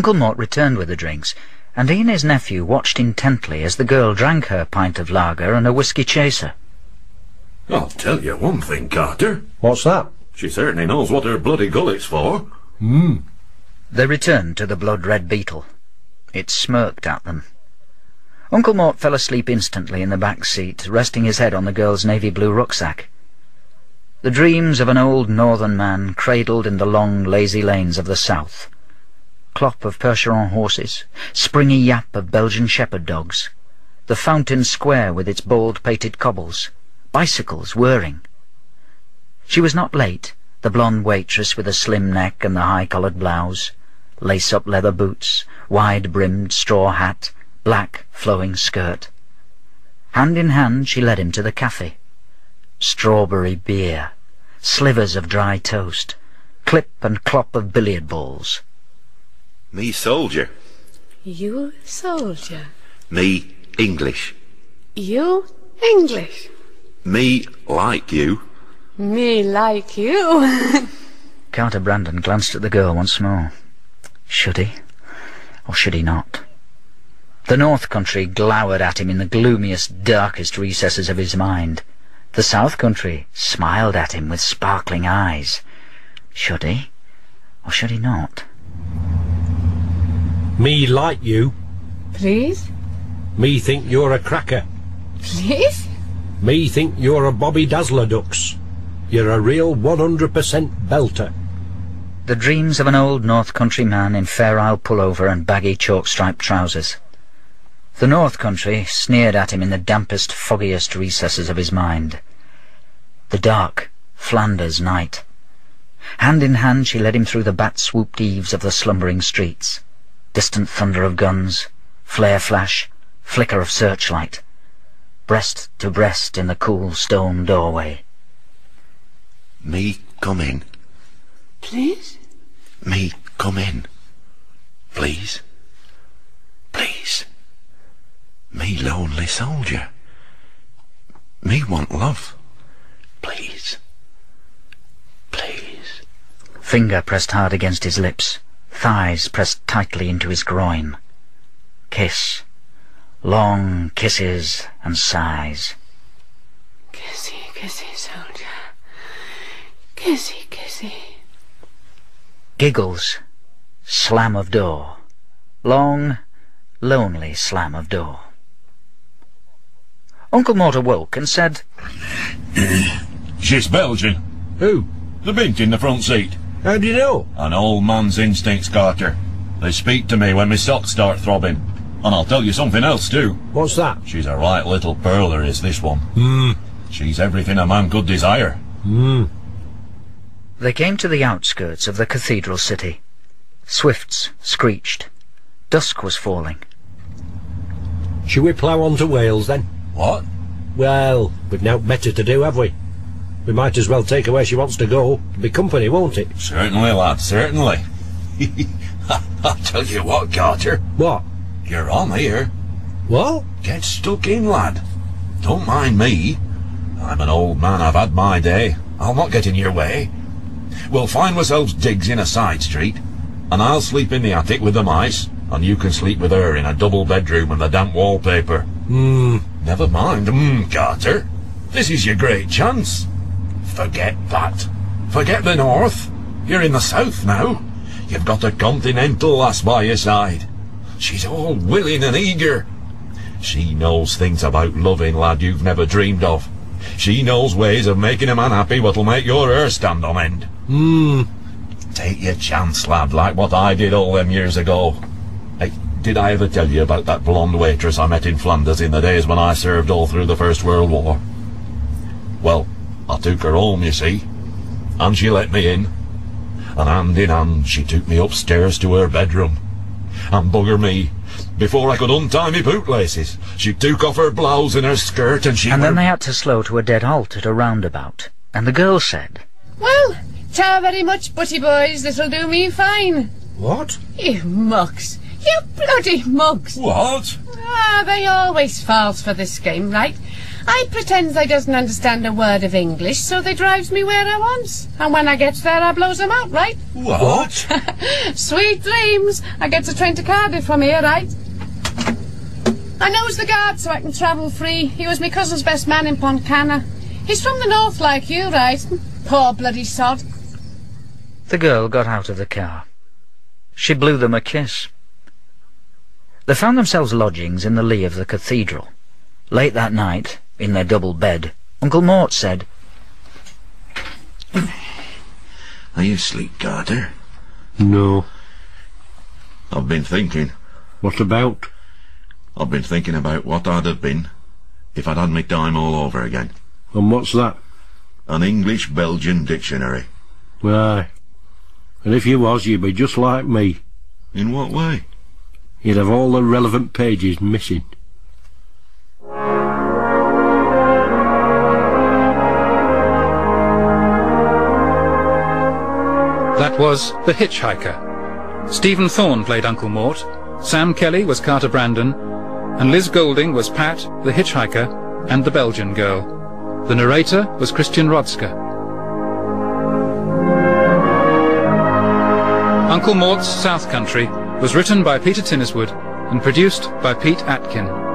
Uncle Mort returned with the drinks, and he and his nephew watched intently as the girl drank her pint of lager and a whisky chaser. I'll tell you one thing, Carter. What's that? She certainly knows what her bloody gullet's for. They returned to the blood-red beetle. It smirked at them. Uncle Mort fell asleep instantly in the back seat, resting his head on the girl's navy-blue rucksack. The dreams of an old northern man cradled in the long, lazy lanes of the south. Clop of Percheron horses, springy yap of Belgian shepherd dogs, the fountain square with its bald-pated cobbles, bicycles whirring. She was not late, the blonde waitress with the slim neck and the high-collared blouse, lace-up leather boots, wide-brimmed straw hat, black flowing skirt. Hand in hand she led him to the cafe. Strawberry beer, slivers of dry toast, clip and clop of billiard balls. Me soldier. You soldier. Me English. You English. Me like you. Me like you. Carter Brandon glanced at the girl once more. Should he? Or should he not? The North Country glowered at him in the gloomiest, darkest recesses of his mind. The South Country smiled at him with sparkling eyes. Should he? Or should he not? Me like you. Please? Me think you're a cracker. Please? Me think you're a Bobby Dazzler Ducks. You're a real 100% belter. The dreams of an old North Country man in Fair Isle pullover and baggy chalk-striped trousers. The North Country sneered at him in the dampest, foggiest recesses of his mind. The dark Flanders night. Hand in hand she led him through the bat-swooped eaves of the slumbering streets. Distant thunder of guns, flare-flash, flicker of searchlight. Breast to breast in the cool stone doorway. Me come in. Please? Me come in. Please. Please. Me lonely soldier. Me want love. Please. Please. Finger pressed hard against his lips, thighs pressed tightly into his groin. Kiss. Long kisses and sighs. Kissy, kissy, soldier. Kissy, kissy. Giggles. Slam of door. Long, lonely slam of door. Uncle Mort awoke and said, She's Belgian. Who? The bint in the front seat. How do you know? An old man's instincts, Carter. They speak to me when my socks start throbbing. And I'll tell you something else, too. What's that? She's a right little pearler, is this one. She's everything a man could desire. They came to the outskirts of the cathedral city. Swifts screeched. Dusk was falling. Shall we plough on to Wales, then? What? Well, we've nowt better to do, have we? We might as well take her where she wants to go. It'll be company, won't it? Certainly, lad, certainly. I'll tell you what, Carter. What? You're on here. What? Get stuck in, lad. Don't mind me. I'm an old man, I've had my day. I'll not get in your way. We'll find ourselves digs in a side street, and I'll sleep in the attic with the mice, and you can sleep with her in a double bedroom and the damp wallpaper. Never mind, Carter. This is your great chance. Forget that. Forget the north. You're in the south now. You've got a continental lass by your side. She's all willing and eager. She knows things about loving, lad, you've never dreamed of. She knows ways of making a man happy what'll make your hair stand on end. Take your chance, lad, like what I did all them years ago. Hey, did I ever tell you about that blonde waitress I met in Flanders in the days when I served all through the First World War? Well, I took her home, you see, and she let me in. And hand in hand she took me upstairs to her bedroom. And bugger me, before I could untie me bootlaces, she took off her blouse and her skirt and she... And then they had to slow to a dead halt at a roundabout, and the girl said, Well, ta very much, butty boys, this'll do me fine. What? You mugs. You bloody mugs. What? They always falls for this game, right? I pretends I doesn't understand a word of English, so they drives me where I wants. And when I gets there, I blows 'em out, right? What? Sweet dreams. I gets a train to Cardiff from here, right? I knows the guard so I can travel free. He was me cousin's best man in Pontcanna. He's from the north like you, right? Poor bloody sod. The girl got out of the car. She blew them a kiss. They found themselves lodgings in the lee of the cathedral. Late that night, in their double bed, Uncle Mort said, Are you asleep, Carter? No. I've been thinking. What about? I've been thinking about what I'd have been if I'd had my time all over again. And what's that? An English-Belgian dictionary. Aye. And if you was, you'd be just like me. In what way? You'd have all the relevant pages missing. That was The Hitchhiker. Stephen Thorne played Uncle Mort, Sam Kelly was Carter Brandon, and Liz Golding was Pat, the Hitchhiker, and the Belgian girl. The narrator was Christian Rodska. Uncle Mort's South Country was written by Peter Tinniswood and produced by Pete Atkin.